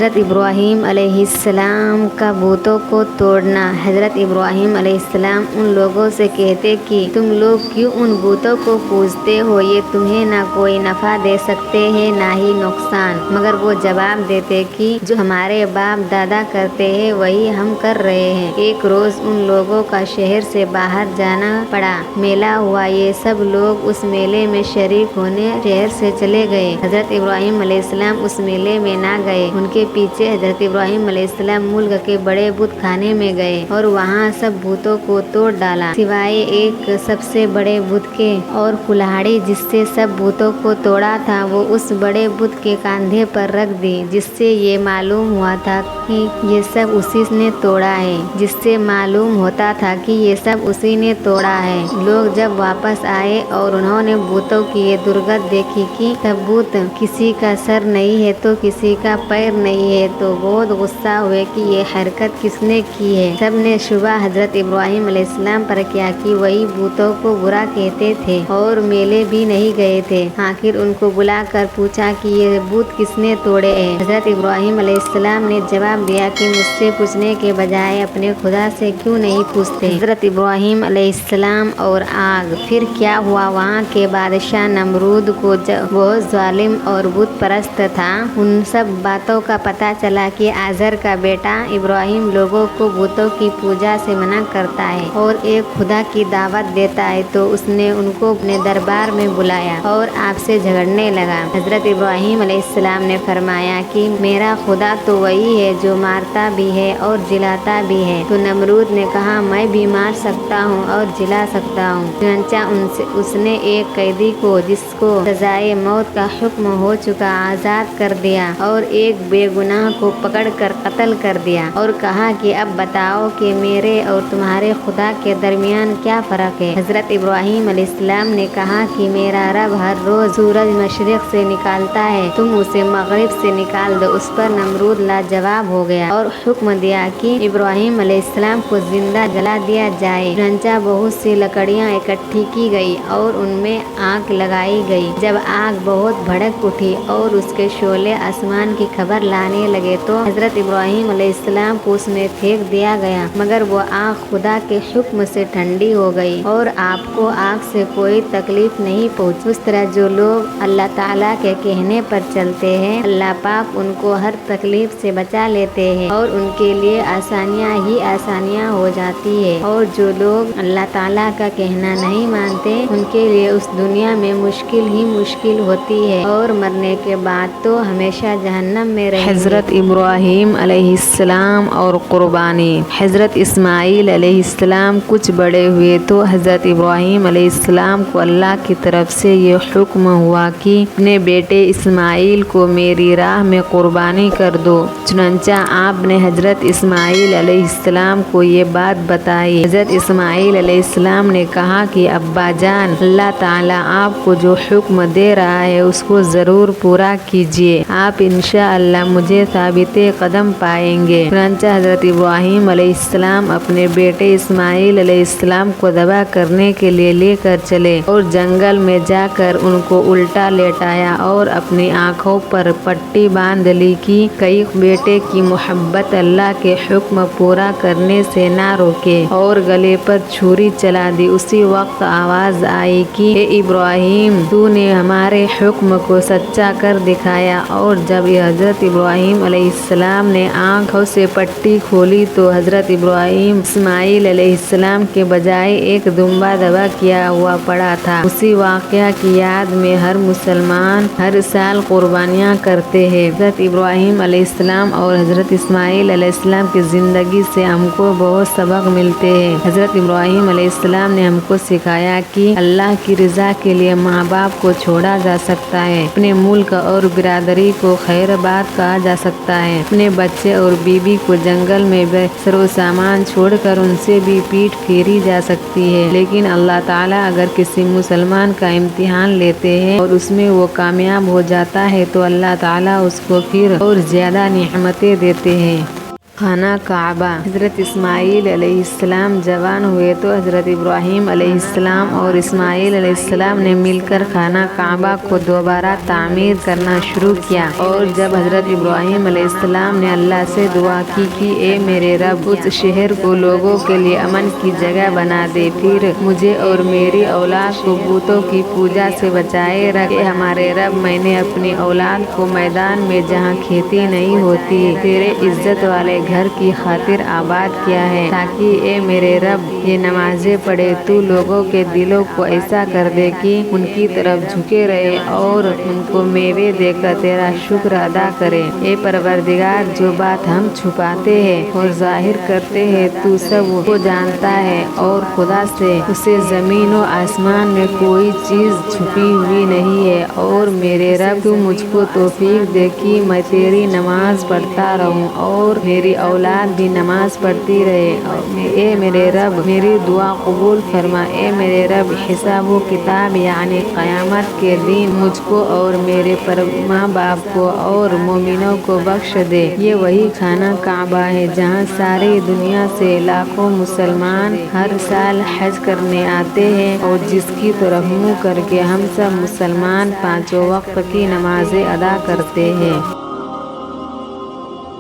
حضرت ابراہیم علیہ السلام کا بتوں کو توڑنا۔ حضرت ابراہیم علیہ السلام ان لوگوں سے کہتے کہ تم لوگ کیوں ان بتوں کو پوجتے ہو، یہ تمہیں نہ کوئی نفع دے سکتے ہیں نہ ہی نقصان۔ مگر وہ جواب دیتے کہ جو ہمارے باپ دادا کرتے ہیں وہی ہم کر رہے ہیں۔ ایک روز ان لوگوں کا شہر سے باہر جانا پڑا، میلہ ہوا، یہ سب لوگ اس میلے میں شریک ہونے شہر سے چلے گئے۔ حضرت ابراہیم علیہ السلام اس میلے میں نہ گئے، ان کے پیچھے حضرت ابراہیم علیہ السلام ملک کے بڑے بت خانے میں گئے اور وہاں سب بتوں کو توڑ ڈالا سوائے ایک سب سے بڑے بت کے، اور کلہاڑی جس سے سب بتوں کو توڑا تھا وہ اس بڑے بت کے کاندھے پر رکھ دی، جس سے یہ معلوم ہوا تھا کہ یہ سب اسی نے توڑا ہے لوگ جب واپس آئے اور انہوں نے بتوں کی یہ درگت دیکھی کہ سب بت کسی کا سر نہیں ہے تو کسی کا پیر نہیں ہے تو بہت غصہ ہوئے کہ یہ حرکت کس نے کی ہے۔ سب نے شبہ حضرت ابراہیم علیہ السلام پر کیا کہ وہی بتوں کو برا کہتے تھے اور میلے بھی نہیں گئے تھے۔ آخر ان کو بلا کر پوچھا کہ یہ بت کس نے توڑے ہیں۔ حضرت ابراہیم علیہ السلام نے جواب دیا کہ مجھ سے پوچھنے کے بجائے اپنے خدا سے کیوں نہیں پوچھتے۔ حضرت ابراہیم علیہ السلام اور آگ۔ پھر کیا ہوا، وہاں کے بادشاہ نمرود کو بہت ظالم اور بت پرست تھا، ان سب باتوں کا پتہ چلا کہ آزر کا بیٹا ابراہیم لوگوں کو بتوں کی پوجا سے منع کرتا ہے اور ایک خدا کی دعوت دیتا ہے، تو اس نے ان کو اپنے دربار میں بلایا اور آپ سے جھگڑنے لگا۔ حضرت ابراہیم علیہ السلام نے فرمایا کہ میرا خدا تو وہی ہے جو مارتا بھی ہے اور جلاتا بھی ہے۔ تو نمرود نے کہا میں بھی مار سکتا ہوں اور جلا سکتا ہوں۔ چنانچہ اس نے ایک قیدی کو جس کو سزائے موت کا حکم ہو چکا آزاد کر دیا اور ایک بے گناہ کو پکڑ کر قتل کر دیا اور کہا کہ اب بتاؤ کہ میرے اور تمہارے خدا کے درمیان کیا فرق ہے۔ حضرت ابراہیم علیہ السلام نے کہا کہ میرا رب ہر روز سورج مشرق سے نکالتا ہے، تم اسے مغرب سے نکال دو۔ اس پر نمرود لاجواب ہو گیا اور حکم دیا کہ ابراہیم علیہ السلام کو زندہ جلا دیا جائے۔ چنانچہ بہت سی لکڑیاں اکٹھی کی گئی اور ان میں آگ لگائی گئی۔ جب آگ بہت بھڑک اٹھی اور اس کے شعلے آسمان کی خبر لانے لگے تو حضرت ابراہیم علیہ السلام کو اس میں پھینک دیا گیا، مگر وہ آگ خدا کے حکم سے ٹھنڈی ہو گئی اور آپ کو آگ سے کوئی تکلیف نہیں پہنچی۔ اس طرح جو لوگ اللہ تعالیٰ کے کہنے پر چلتے ہیں اللہ پاک ان کو ہر تکلیف سے بچا لیتے ہیں اور ان کے لیے آسانیاں ہی آسانیاں ہو جاتی ہے، اور جو لوگ اللہ تعالیٰ کا کہنا نہیں مانتے ان کے لیے اس دنیا میں مشکل ہی مشکل ہوتی ہے اور مرنے کے بعد تو ہمیشہ جہنم میں رہیں گے۔ حضرت ابراہیم علیہ السلام اور قربانی۔ حضرت اسماعیل علیہ السلام کچھ بڑے ہوئے تو حضرت ابراہیم علیہ السلام کو اللہ کی طرف سے یہ حکم ہوا کہ اپنے بیٹے اسماعیل کو میری راہ میں قربانی کر دو۔ چنانچہ آپ نے حضرت اسماعیل علیہ السلام کو یہ بات بتائی۔ حضرت اسماعیل علیہ السلام نے کہا کہ ابا جان، اللہ تعالیٰ آپ کو جو حکم دے رہا ہے اس کو ضرور پورا کیجیے، آپ انشاءاللہ مجھے ثابت قدم پائیں گے۔ چنانچہ حضرت ابراہیم علیہ السلام اپنے بیٹے اسماعیل علیہ السلام کو ذبح کرنے کے لیے لے کر چلے اور جنگل میں جا کر ان کو الٹا لیٹایا اور اپنی آنکھوں پر پٹی باندھ لی کہ کئی بیٹے کی محبت اللہ کے حکم پورا کرنے سے نہ روکے، اور گلے پر چھری چلا دی۔ اسی وقت آواز آئی کہ اے ابراہیم، تو نے ہمارے حکم کو سچا کر دکھایا۔ اور جب حضرت ابراہیم علیہ السلام نے آنکھوں سے پٹی کھولی تو حضرت ابراہیم اسماعیل علیہ السلام کے بجائے ایک دمبا ذبح کیا ہوا پڑا تھا۔ اسی واقعہ کی یاد میں ہر مسلمان ہر سال قربانیاں کرتے ہیں۔ حضرت ابراہیم علیہ السلام اور حضرت اسماعیل علیہ السلام کی زندگی سے ہم کو بہت سبق ملتے ہیں۔ حضرت ابراہیم علیہ السلام نے ہم کو سکھایا کہ اللہ کی رضا کے لیے ماں باپ کو چھوڑا جا سکتا ہے، اپنے ملک اور برادری کو خیر بات کہا جا سکتا ہے، اپنے بچے اور بیوی کو جنگل میں بے سر و سامان چھوڑ کر ان سے بھی پیٹھ پھیری جا سکتی ہے، لیکن اللہ تعالیٰ اگر کسی مسلمان کا امتحان لیتے ہیں اور اس میں وہ کامیاب ہو جاتا ہے تو اللہ تعالیٰ اس کو پھر اور زیادہ نعمتیں دیتے ہیں۔ خانہ کعبہ۔ حضرت اسماعیل علیہ السلام جوان ہوئے تو حضرت ابراہیم علیہ السلام اور اسماعیل علیہ السلام نے مل کر خانہ کعبہ کو دوبارہ تعمیر کرنا شروع کیا، اور جب حضرت ابراہیم علیہ السلام نے اللہ سے دعا کی کہ اے میرے رب، اس شہر کو لوگوں کے لیے امن کی جگہ بنا دے، پھر مجھے اور میری اولاد کو بتوں کی پوجا سے بچائے رکھ۔ اے ہمارے رب، میں نے اپنی اولاد کو میدان میں جہاں کھیتی نہیں ہوتی تیرے عزت والے گھر کی خاطر آباد کیا ہے، تاکہ اے میرے رب یہ نمازیں پڑھے تو لوگوں کے دلوں کو ایسا کر دے کہ ان کی طرف جھکے رہے اور ان کو میوے دے کر تیرا شکر ادا کرے۔ اے پروردگار، جو بات ہم چھپاتے ہیں اور ظاہر کرتے ہیں تو سب کو جانتا ہے، اور خدا سے اسے زمین و آسمان میں کوئی چیز چھپی ہوئی نہیں ہے۔ اور میرے رب، تو مجھ کو توفیق دے کہ میں تیری نماز پڑھتا رہوں اور میری اولاد بھی نماز پڑھتی رہے۔ اے میرے رب، میری دعا قبول فرما۔ اے میرے رب، حساب و کتاب یعنی قیامت کے دن مجھ کو اور میرے ماں باپ کو اور مومنوں کو بخش دے۔ یہ وہی خانہ کعبہ ہے جہاں ساری دنیا سے لاکھوں مسلمان ہر سال حج کرنے آتے ہیں، اور جس کی طرف منہ کر کے ہم سب مسلمان پانچوں وقت کی نمازیں ادا کرتے ہیں۔